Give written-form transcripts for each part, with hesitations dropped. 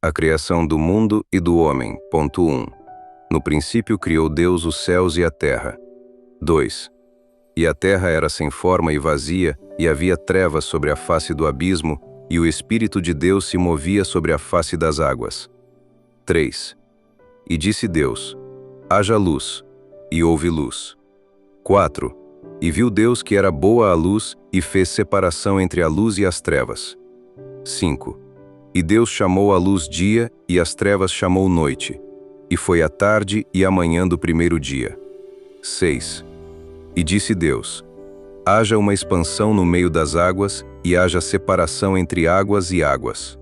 A criação do mundo e do homem. Ponto 1. No princípio criou Deus os céus e a terra. 2. E a terra era sem forma e vazia, e havia trevas sobre a face do abismo, e o Espírito de Deus se movia sobre a face das águas. 3. E disse Deus: haja luz, e houve luz. 4. E viu Deus que era boa a luz, e fez separação entre a luz e as trevas. 5. E Deus chamou a luz dia, e as trevas chamou noite. E foi a tarde e a manhã do primeiro dia. 6. E disse Deus: haja uma expansão no meio das águas, e haja separação entre águas e águas.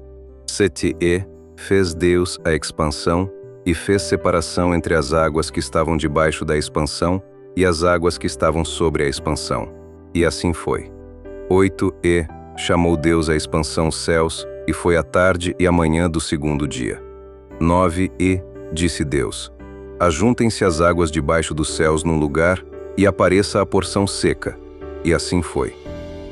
7. E fez Deus a expansão, e fez separação entre as águas que estavam debaixo da expansão, e as águas que estavam sobre a expansão. E assim foi. 8. E chamou Deus a expansão céus, e foi a tarde e a manhã do segundo dia. 9. E disse Deus: ajuntem-se as águas debaixo dos céus num lugar, e apareça a porção seca. E assim foi.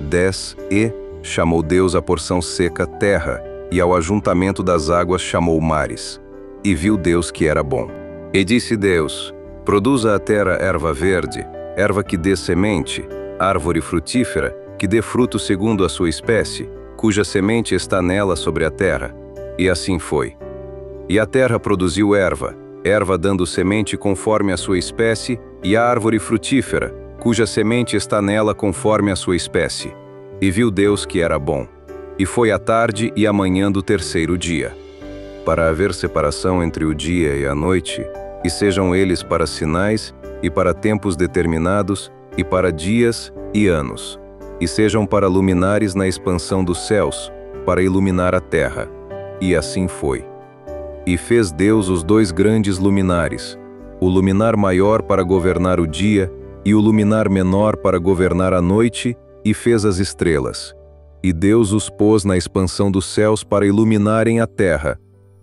10. E chamou Deus a porção seca terra, e ao ajuntamento das águas chamou mares. E viu Deus que era bom. E disse Deus: produza a terra erva verde, erva que dê semente, árvore frutífera, que dê fruto segundo a sua espécie, cuja semente está nela sobre a terra. E assim foi. E a terra produziu erva, erva dando semente conforme a sua espécie, e a árvore frutífera, cuja semente está nela conforme a sua espécie. E viu Deus que era bom. E foi a tarde e a manhã do terceiro dia. Para haver separação entre o dia e a noite, e sejam eles para sinais, e para tempos determinados, e para dias e anos, e sejam para luminares na expansão dos céus, para iluminar a terra. E assim foi. E fez Deus os 2 grandes luminares, o luminar maior para governar o dia, e o luminar menor para governar a noite, e fez as estrelas. E Deus os pôs na expansão dos céus para iluminarem a terra,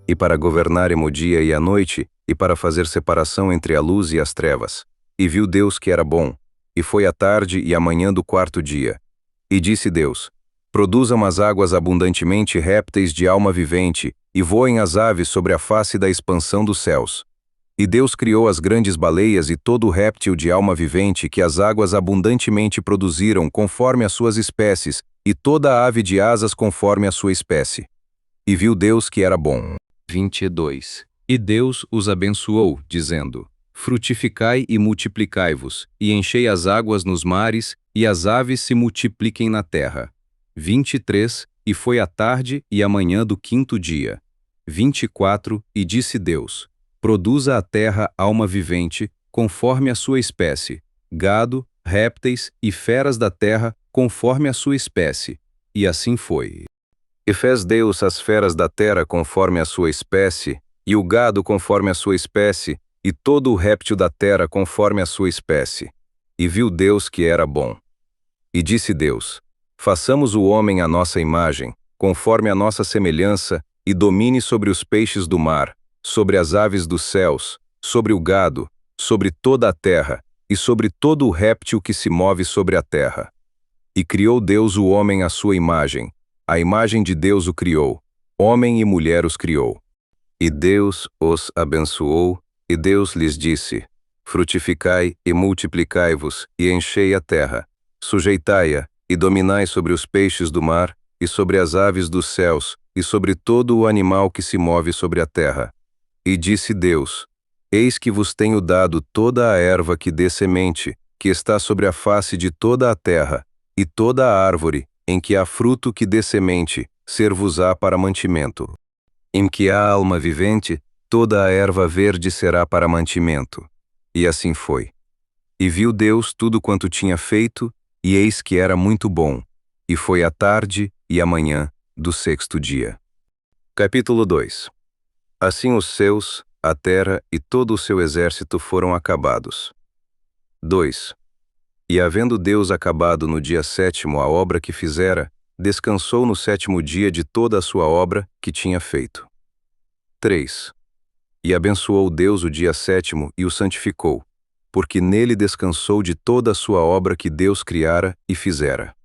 e para governarem o dia e a noite, e para fazer separação entre a luz e as trevas. E viu Deus que era bom. E foi a tarde e a manhã do quarto dia. E disse Deus: produzam as águas abundantemente répteis de alma vivente, e voem as aves sobre a face da expansão dos céus. E Deus criou as grandes baleias e todo réptil de alma vivente que as águas abundantemente produziram conforme as suas espécies, e toda a ave de asas conforme a sua espécie. E viu Deus que era bom. 22. E Deus os abençoou, dizendo: frutificai e multiplicai-vos, e enchei as águas nos mares, e as aves se multipliquem na terra. 23. E foi a tarde e a manhã do quinto dia. 24. E disse Deus: produza a terra alma vivente, conforme a sua espécie, gado, répteis e feras da terra, conforme a sua espécie. E assim foi. E fez Deus as feras da terra conforme a sua espécie, e o gado conforme a sua espécie, e todo o réptil da terra conforme a sua espécie. E viu Deus que era bom. E disse Deus: façamos o homem à nossa imagem, conforme a nossa semelhança, e domine sobre os peixes do mar, sobre as aves dos céus, sobre o gado, sobre toda a terra, e sobre todo o réptil que se move sobre a terra. E criou Deus o homem à sua imagem, a imagem de Deus o criou, homem e mulher os criou. E Deus os abençoou, e Deus lhes disse: frutificai e multiplicai-vos, e enchei a terra, sujeitai-a, e dominai sobre os peixes do mar, e sobre as aves dos céus, e sobre todo o animal que se move sobre a terra. E disse Deus: eis que vos tenho dado toda a erva que dê semente, que está sobre a face de toda a terra, e toda a árvore, em que há fruto que dê semente, ser-vos-á para mantimento. Em que há alma vivente, toda a erva verde será para mantimento. E assim foi. E viu Deus tudo quanto tinha feito, e eis que era muito bom. E foi a tarde e a manhã do sexto dia. Capítulo 2. Assim os céus, a terra e todo o seu exército foram acabados. 2. E havendo Deus acabado no dia 7º a obra que fizera, descansou no 7º dia de toda a sua obra que tinha feito. 3. E abençoou Deus o dia 7º e o santificou, porque nele descansou de toda a sua obra que Deus criara e fizera.